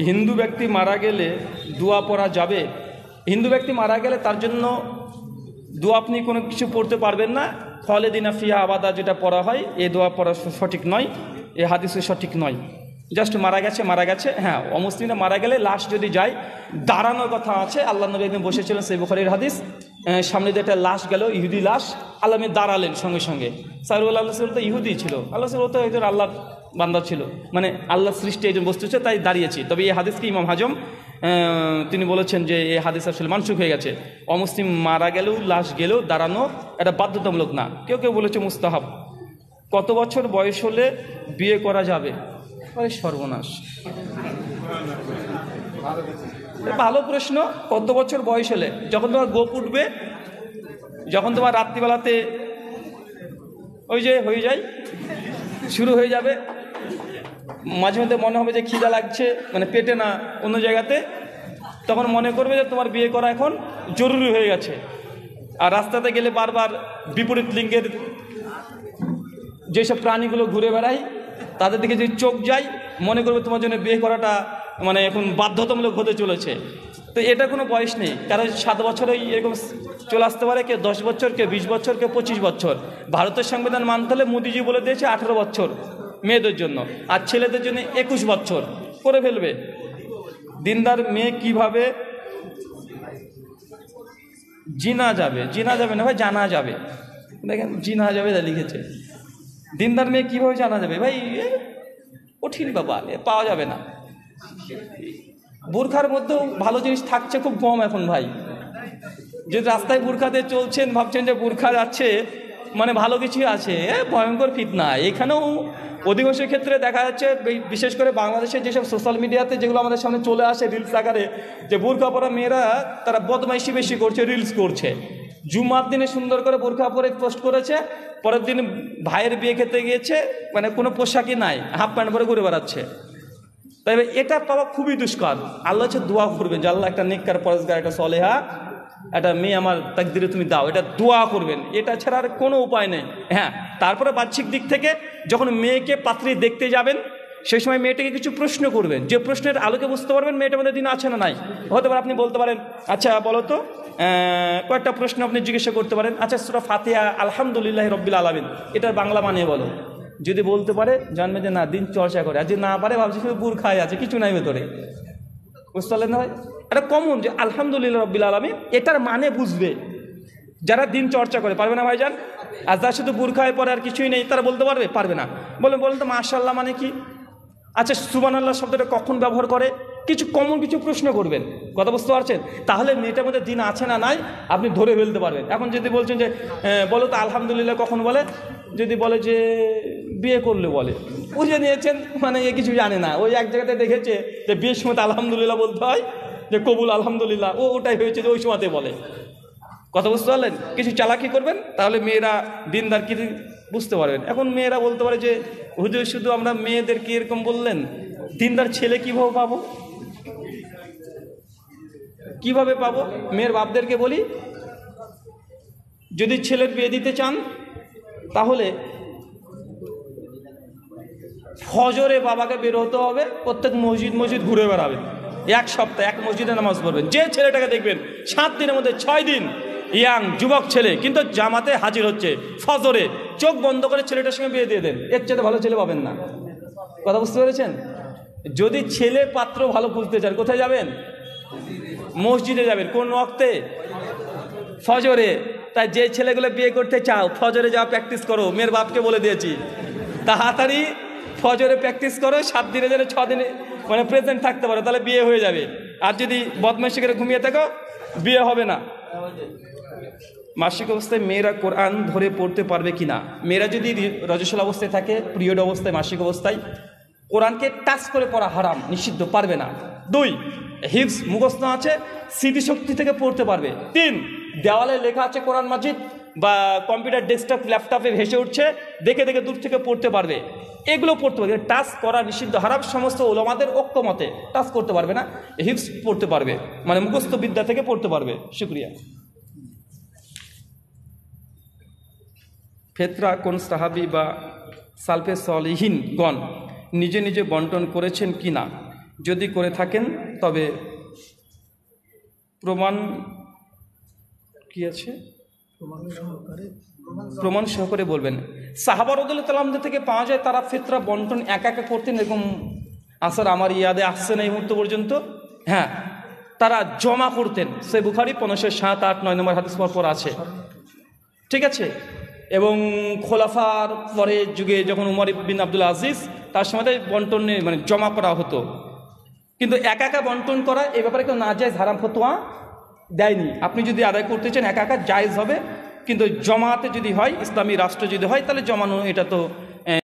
হিন্দু ব্যক্তি মারা গেলে দোয়া পড়া যাবে? হিন্দু ব্যক্তি মারা গেলে তার জন্য দোয়া আপনি কোনো কিছু পড়তে পারবেন না। খালিদিনা ফিহা আবাদা যেটা পড়া হয়, এই দোয়া পড়া সঠিক নয়, এ হাদিসে সঠিক নয়। জাস্ট মারা গেছে। হ্যাঁ, অমুসলিমরা মারা গেলে লাশ যদি যায়, দাঁড়ানোর কথা আছে। আল্লাহ নবী একদিন বসেছিলেন, সেই বুখারীর হাদিস, সামনে দিয়ে একটা লাশ গেল, ইহুদি লাশ, আল্লাহ নবী দাঁড়ালেন সঙ্গে সঙ্গে। সাইরুল আল্লাহ তো ইহুদি ছিল, আল্লাহ ও তো একজন আল্লাহর বান্দা ছিল, মানে আল্লাহ সৃষ্টি একজন বস্তু ছিল, তাই দাঁড়িয়েছি। তবে এই হাদিসকে ইমাম হাজম তিনি বলেছেন যে এই হাদিস আসলে মানসুখ হয়ে গেছে। অমুসলিম মারা গেলেও, লাশ গেলেও দাঁড়ানো এটা বাধ্যতামূলক না। কেউ কেউ বলেছে মুস্তাহাব। কত বছর বয়স হলে বিয়ে করা যাবে? আরে সর্বনাশ, ভালো প্রশ্ন। কত বছর বয়স হলে? যখন তোমার গোপ উঠবে, যখন তোমার রাত্রিবেলাতে ওই যে হয়ে যায়, শুরু হয়ে যাবে, মাঝে মধ্যে মনে হবে যে খিদা লাগছে, মানে পেটে না অন্য জায়গাতে, তখন মনে করবে যে তোমার বিয়ে করা এখন জরুরি হয়ে গেছে। আর রাস্তাতে গেলে বারবার বিপরীত লিঙ্গের যেসব প্রাণীগুলো ঘুরে বেড়ায়, তাদের দিকে যদি চোখ যায়, মনে করবে তোমার জন্য বিয়ে করাটা মানে এখন বাধ্যতামূলক হতে চলেছে। তো এটা কোনো বয়স নেই, কারণ 7 বছরেই এরকম চলে আসতে পারে, কেউ 10 বছর, কেউ 20 বছর, কেউ 25 বছর। ভারতের সংবিধান মানতে হলে মোদিজি বলে দিয়েছে 18 বছর মেয়েদের জন্য, আর ছেলেদের জন্য 21 বছর করে ফেলবে। দিনদার মেয়ে কিভাবে জিনা যাবে? জিনা যাবে না ভাই, জানা যাবে। দেখেন জিনা যাবে তা লিখেছে। দিনদার মেয়ে কীভাবে জানা যাবে ভাই? কঠিন ব্যাপার, পাওয়া যাবে না। বোরখার মধ্যেও ভালো জিনিস থাকছে খুব কম এখন ভাই। যে রাস্তায় বোরখাতে চলছেন, ভাবছেন যে বোরখা যাচ্ছে মানে ভালো কিছু আছে, ভয়ঙ্কর ফিতনা। এখানেও অধিকাংশ ক্ষেত্রে দেখা যাচ্ছে, বিশেষ করে বাংলাদেশের যেসব সোশ্যাল মিডিয়াতে যেগুলো আমাদের সামনে চলে আসে রিলস আকারে, যে বোরখা পরা মেয়েরা তারা বদমাইশি বেশি করছে, রিলস করছে। জুমার দিনে সুন্দর করে বোরখা পরে পোস্ট করেছে, পরের দিন ভাইয়ের বিয়ে খেতে গিয়েছে, মানে কোনো পোশাকই নাই, হাফ প্যান্ট পরে ঘুরে বেড়াচ্ছে। তাই এটা পাওয়া খুবই দুষ্কর। আল্লাহ হচ্ছে দোয়া করবেন যে আল্লাহ একটা নেককার, পরেজগার, একটা সলেহা একটা মেয়ে আমার তাকদিরে তুমি দাও, এটা দোয়া করবেন। এটা ছাড়া আর কোনো উপায় নেই। হ্যাঁ, তারপরে বাহ্যিক দিক থেকে যখন মেয়েকে পাত্রী দেখতে যাবেন, সেই সময় মেয়েটাকে কিছু প্রশ্ন করবেন, যে প্রশ্নের আলোকে বুঝতে পারবেন মেয়েটার মধ্যে দিন আছে না নাই। হতে পারে আপনি বলতে পারেন, আচ্ছা বলো তো, কয়েকটা প্রশ্ন আপনি জিজ্ঞাসা করতে পারেন। আচ্ছা সূরা ফাতিহা আলহামদুলিল্লাহি রাব্বিল আলামিন এটার বাংলা মানে বলো। যদি বলতে পারে জানবে যে না, দিন চর্চা করে। আর যদি না পারে, ভাবছি শুধু বুরখায় আছে, কিছু নাই ভেতরে। বুঝতে পারলেন না ভাই? এটা কমন যে আলহামদুলিল্লাহ রাব্বিল আলামিন, এটার মানে বুঝবে যারা দিন চর্চা করে। পারবে না ভাইজান? আর যারা শুধু বুরখায় পরে আর কিছুই নেই, তারা বলতে পারবে? পারবে না। বলেন তো মাশাআল্লাহ মানে কি? আচ্ছা সুবহানাল্লাহ শব্দটা কখন ব্যবহার করে? কিছু কমন কিছু প্রশ্ন করবেন। কথা বুঝতে পারছেন? তাহলে মেয়েটার মধ্যে দিন আছে না নাই আপনি ধরে ফেলতে পারবেন। এখন যদি বলছেন যে বলো তো আলহামদুলিল্লাহ কখন বলে, যদি বলে যে বিয়ে করলে বলে, বুঝে নিয়েছেন মানে এ কিছু জানে না। ওই এক জায়গাতে দেখেছে যে বিয়ের সময় আলহামদুলিল্লাহ বলতে হয়, যে কবুল আলহামদুলিল্লাহ, ওটাই হয়েছে যে ওই সময়তে বলে। কথা বুঝতে পারলেন? কিছু চালাকি করবেন, তাহলে মেয়েরা দিনদার কি বুঝতে পারবেন। এখন মেয়েরা বলতে পারে যে হুজুর শুধু আমরা মেয়েদেরকে এরকম বললেন, দিনদার ছেলে কিভাবে পাবো? কিভাবে পাবো? মেয়ের বাপদেরকে বলি, যদি ছেলের বিয়ে দিতে চান তাহলে ফজরে বাবাকে বের হতে হবে, প্রত্যেক মসজিদ ঘুরে বেড়াবেন, 1 সপ্তাহ 1 মসজিদে নামাজ পড়বেন। যে ছেলেটাকে দেখবেন 7 দিনের মধ্যে 6 দিন ইয়াং যুবক ছেলে কিন্তু জামাতে হাজির হচ্ছে ফজরে, চোখ বন্ধ করে ছেলেটার সঙ্গে বিয়ে দিয়ে দেন। এর চেয়ে ভালো ছেলে পাবেন না। কথা বুঝতে পেরেছেন? যদি ছেলে পাত্র ভালো খুঁজতে চান, কোথায় যাবেন? মসজিদে যাবেন। কোন ওয়াক্তে? ফজরে। তাই যে ছেলেগুলো বিয়ে করতে চাও, ফজরে যাওয়া প্র্যাকটিস করো। মেয়ের বাপকে বলে দিয়েছি, তাড়াতাড়ি ফজরে প্র্যাকটিস করো, 7 দিনে যেন 6 দিনে মানে প্রেজেন্ট থাকতে পারো, তাহলে বিয়ে হয়ে যাবে। আর যদি বদমাইশি করে ঘুমিয়ে থাকো, বিয়ে হবে না। মাসিক অবস্থায় মেয়েরা কোরআন ধরে পড়তে পারবে কিনা? মেয়েরা যদি রজস্বলা অবস্থায় থাকে, পিরিয়ড অবস্থায়, মাসিক অবস্থায়, কোরআনকে টাচ করে পড়া হারাম, নিষিদ্ধ, পারবে না। 2, হিফজ মুখস্থ আছে, স্মৃতিশক্তি থেকে পড়তে পারবে। 3, দেওয়ালে লেখা আছে কোরআন মাজিদ বা কম্পিউটার ডেস্কটপ ল্যাপটপে ভেসে উঠছে, দেখে দেখে দূর থেকে পড়তে পারবে। এগুলো পড়তে পারবে। টাচ করা নিষিদ্ধ, হারাম। সমস্ত ওলামাদের ঐক্যমতে টাচ করতে পারবে না, হিফজ পড়তে পারবে, মানে মুখস্থ বিদ্যা থেকে পড়তে পারবে। শুকরিয়া। ফেতরা কোন সাহাবী বা সালফে সলিহিনগণ নিজে নিজে বন্টন করেছেন কি না, যদি করে থাকেন তবে প্রমাণ কি আছে, প্রমাণ সহকারে বলবেন। সাহাবা রাদিয়াল্লাহু তাআলা আনহু থেকে পাওয়া যায় তারা ফিতরা বন্টন একা একা করতেন, এরকম আসার আমার ইয়াদে আসছে না এই মুহূর্ত পর্যন্ত। হ্যাঁ, তারা জমা করতেন, সে বুখারী 1507, 8, 9 নম্বর হাদিস পর আছে, ঠিক আছে। এবং খোলাফার পরে যুগে যখন উমর বিন আব্দুল আজিজ, তার সময় বন্টনে মানে জমা করা হতো, কিন্তু একা একা বন্টন করা এই ব্যাপারে কেউ নাজায়েজ হারাম ফতোয়া দেয়নি। আপনি যদি আদায় করতে চান একা একা জায়েজ হবে, কিন্তু জমাতে যদি হয়, ইসলামী রাষ্ট্র যদি হয়, তাহলে জমানো এটা তো